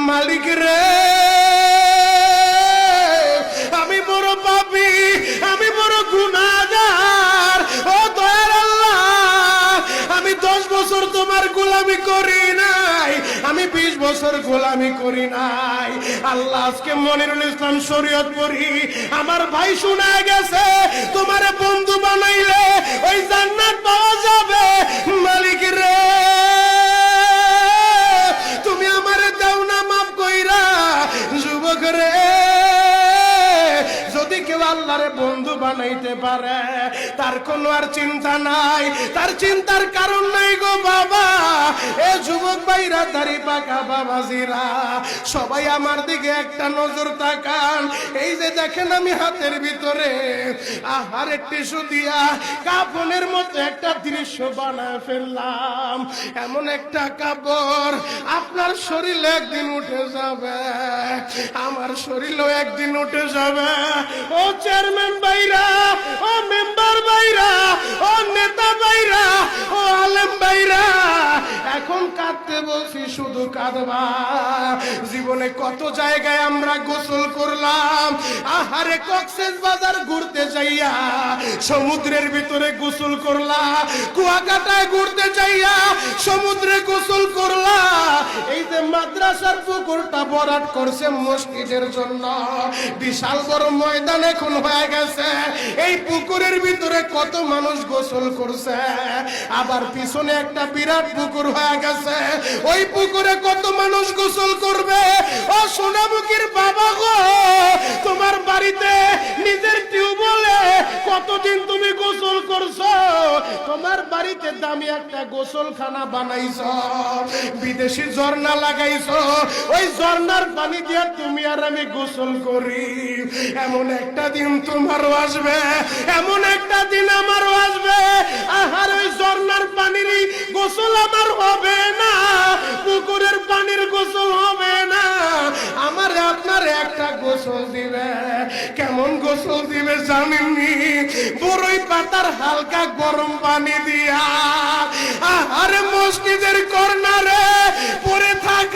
মালিক রে আমি বড় পাপী, আমি বড় গুনাহগার। ও দয়ার আল্লাহ, আমি 10 বছর তোমার গোলামি করি নাই, আমি 20 বছর গোলামি করি নাই। আল্লাহ আজকে মনিরুল ইসলাম শরীয়তপুরি আমার ভাই শোনা গেছে তোমারে বন্ধু বানাইলে ওই জান্নাত পাওয়া যাবে। মালিক রে তুমি আমারে দাও না মাফ কইরা। যুবক রে যদি কেউ আল্লাহরে বন্ধু বানাইতে পারে তার কোনো আর চিন্তা নাই, তার চিন্তার কারণ নাই গো বাবা। এ যুবক ভাইরা, দাড়ি পাকা বাবাজিরা, সবাই আমার দিকে একটা নজর তাকান। এই যে দেখেন আমি হাতের ভিতরে আহারে টিস্যু দিয়া কাফনের মতো একটা দৃশ্য বানায় ফেললাম। এমন একটা কাপড় আপনার শরীরে একদিন উঠে যাবে, আমার শরীরও একদিন উঠে যাবে। ও চেয়ারম্যান ভাইরা, ও মেম্বার ভাইরা, ও নেতা ভাইরা, ও আলেম ভাইরা, এখন কাঁদতে বলছি শুধু কাঁদবা। জীবনে কত জায়গায় আমরা গোসল করলাম। আহারে কক্সেস বাজার ঘুরতে যাইয়া সমুদ্রের ভিতরে গোসল করলা, কুয়াকাটায় ঘুরতে যাইয়া সমুদ্রে গোসল করলা। এই যে মাদ্রাসার পুকুরটা ভরাট করছে মসজিদের জন্য, বিশাল বড় ময়দান এখন হয়ে গেছে। এই পুকুরের ভিতরে কত মানুষ গোসল করছে, আবার পিছনে একটা বিরাট পুকুর হয়ে গেছে, ওই পুকুরে কত মানুষ গোসল করবে। ও সোনামুখীর বাবা গো, তোমার বাড়িতে নিজের টিউবওয়েলে কতদিন তুমি গোসল করছো, তোমার বাড়িতে দামি একটা গোসলখানা বানাইছো, বিদেশি ঝর্ণা লাগাইছো, ওই ঝর্ণার পানি দিয়ে তুমি আর আমি গোসল করি। এমন একটা দিন তোমারও আসবে, এমন একটা দিন আমারও আসবে। আহার ওই ঝর্ণার পানির গোসল আমার হবে না, পুকুরের পানির গোসল হবে না, আমার আপনার একটা গোসল দিবে। কেমন গোসল দিবে জানেননি? বড়ই পাতার হালকা গরম পানি দিয়া আহারে মসজিদের কর্নারে পড়ে থাকা